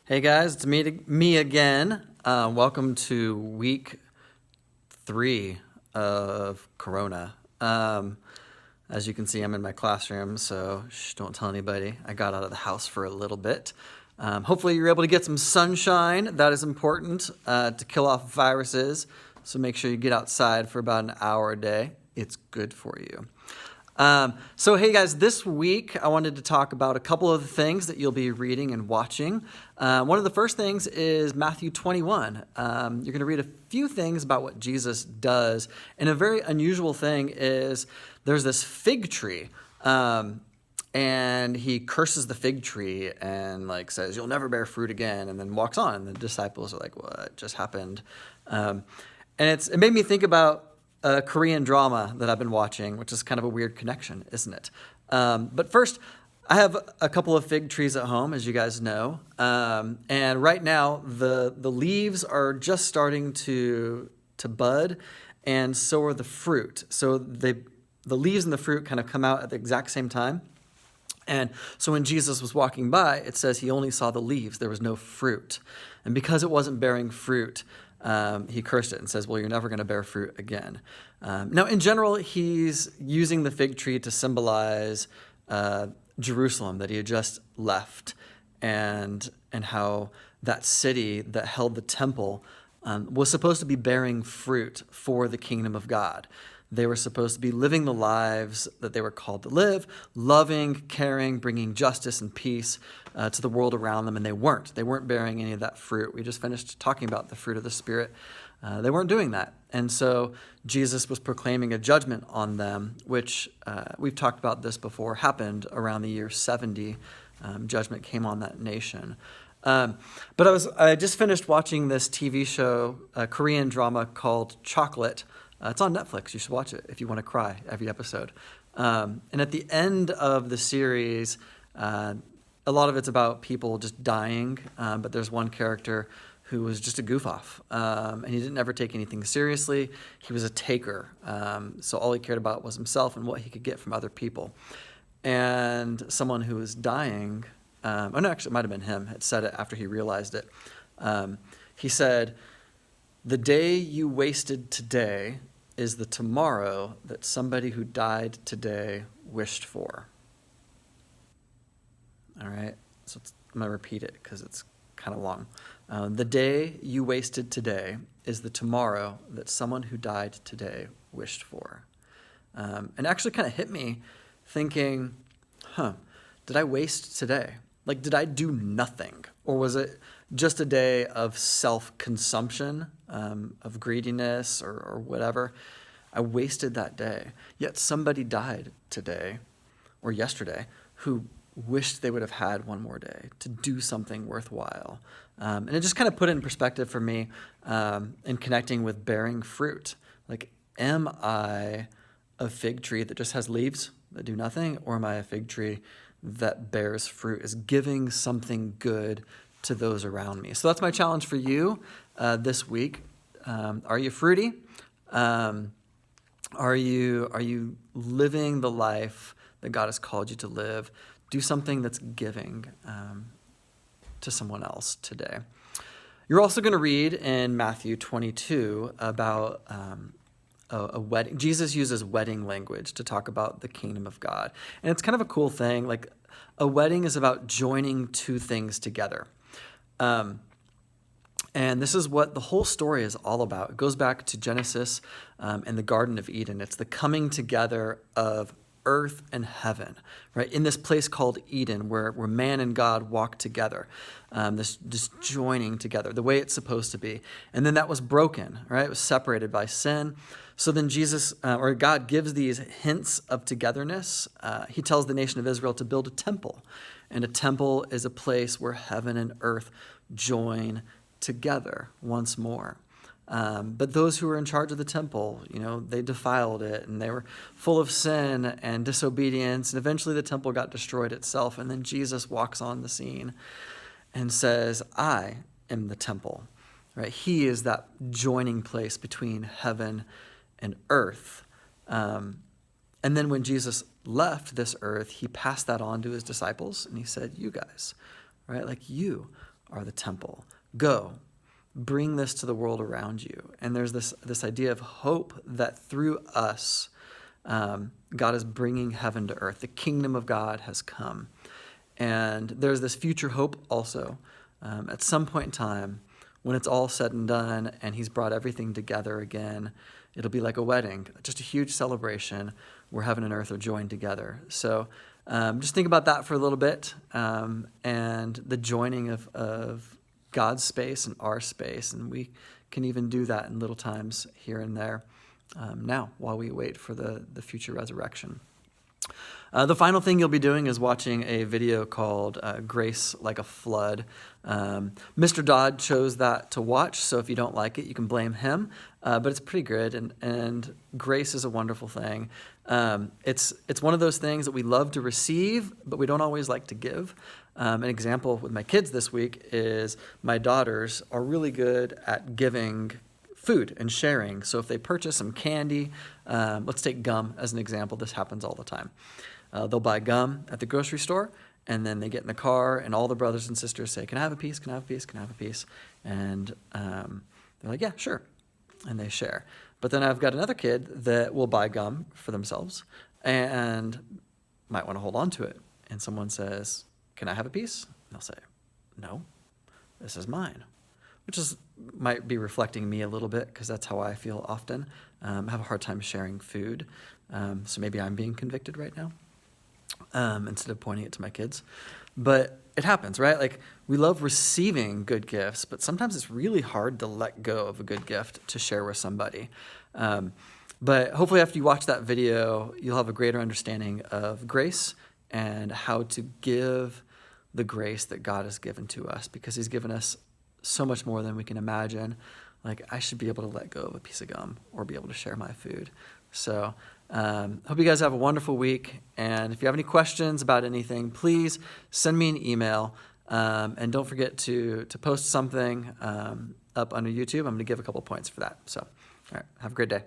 Hey guys, it's me again. Welcome to week 3 of Corona. As you can see, I'm in my classroom, so don't tell anybody. I got out of the house for a little bit. Hopefully you're able to get some sunshine. That is important to kill off viruses. So make sure you get outside for about an hour a day. It's good for you. So hey guys, this week I wanted to talk about a couple of the things that you'll be reading and watching. One of the first things is Matthew 21. You're going to read a few things about what Jesus does. And a very unusual thing is there's this fig tree. And he curses the fig tree and says, "You'll never bear fruit again," and then walks on. And the disciples are like, "What just happened?" And it made me think about a Korean drama that I've been watching, which is kind of a weird connection, isn't it? But first, I have a couple of fig trees at home, as you guys know. And right now, the leaves are just starting to bud, and so are the fruit. So the leaves and the fruit kind of come out at the exact same time. And so when Jesus was walking by, it says he only saw the leaves. There was no fruit. And because it wasn't bearing fruit, he cursed it and says, "Well, you're never going to bear fruit again." Now, in general, he's using the fig tree to symbolize Jerusalem that he had just left, and how that city that held the temple was supposed to be bearing fruit for the kingdom of God. They were supposed to be living the lives that they were called to live, loving, caring, bringing justice and peace to the world around them, and they weren't. They weren't bearing any of that fruit. We just finished talking about the fruit of the Spirit. They weren't doing that. And so Jesus was proclaiming a judgment on them, which we've talked about this before, happened around the year 70. Judgment came on that nation. But I just finished watching this TV show, a Korean drama called Chocolate. It's on Netflix. You should watch it if you want to cry every episode. And at the end of the series, a lot of it's about people just dying, but there's one character who was just a goof-off, and he didn't ever take anything seriously. He was a taker, so all he cared about was himself and what he could get from other people. And someone who was dying, actually, it might have been him, had said it after he realized it. He said, "The day you wasted today is the tomorrow that somebody who died today wished for." All right, so I'm going to repeat it because it's kind of long. The day you wasted today is the tomorrow that someone who died today wished for. And actually kind of hit me thinking, did I waste today? Did I do nothing? Or was it just a day of self-consumption, of greediness or whatever? I wasted that day. Yet somebody died today or yesterday who wished they would have had one more day to do something worthwhile. And it just kind of put it in perspective for me in connecting with bearing fruit. Am I a fig tree that just has leaves that do nothing? Or am I a fig tree that bears fruit, is giving something good to those around me? So that's my challenge for you this week. Are you fruity? Are you living the life that God has called you to live? Do something that's giving to someone else today. You're also going to read in Matthew 22 about a wedding. Jesus uses wedding language to talk about the kingdom of God. And it's kind of a cool thing. A wedding is about joining two things together. And this is what the whole story is all about. It goes back to Genesis and the Garden of Eden. It's the coming together of earth and heaven, right? In this place called Eden, where man and God walk together, this joining together, the way it's supposed to be. And then that was broken, right? It was separated by sin. So then God gives these hints of togetherness. He tells the nation of Israel to build a temple. And a temple is a place where heaven and earth join together once more. But those who were in charge of the temple, they defiled it, and they were full of sin and disobedience, and eventually the temple got destroyed itself. And then Jesus walks on the scene and says, "I am the temple." Right? He is that joining place between heaven and earth. And then when Jesus left this earth, he passed that on to his disciples, and he said, "You guys, right? You are the temple. Go, bring this to the world around you. And there's this idea of hope that through us, God is bringing heaven to earth. The kingdom of God has come. And there's this future hope also. At some point in time, when it's all said and done and he's brought everything together again, it'll be like a wedding, just a huge celebration where heaven and earth are joined together. So just think about that for a little bit, and the joining of God's space and our space. And we can even do that in little times here and there now while we wait for the future resurrection. The final thing you'll be doing is watching a video called Grace Like a Flood. Mr. Dodd chose that to watch, so if you don't like it, you can blame him. But it's pretty good, and grace is a wonderful thing. It's one of those things that we love to receive, but we don't always like to give. An example with my kids this week is my daughters are really good at giving food and sharing. So if they purchase some candy, let's take gum as an example. This happens all the time. They'll buy gum at the grocery store, and then they get in the car, and all the brothers and sisters say, "Can I have a piece? Can I have a piece? Can I have a piece?" And they're like, "Yeah, sure." And they share. But then I've got another kid that will buy gum for themselves and might want to hold on to it. And someone says, "Can I have a piece?" And they'll say, "No, this is mine." Which might be reflecting me a little bit, because that's how I feel often. I have a hard time sharing food. So maybe I'm being convicted right now, instead of pointing it to my kids. But it happens, right? Like, we love receiving good gifts, but sometimes it's really hard to let go of a good gift to share with somebody. But hopefully after you watch that video, you'll have a greater understanding of grace and how to give the grace that God has given to us, because he's given us so much more than we can imagine. Like, I should be able to let go of a piece of gum or be able to share my food. So hope you guys have a wonderful week. And if you have any questions about anything, please send me an email. And don't forget to post something up under YouTube. I'm going to give a couple points for that. So, all right, have a great day.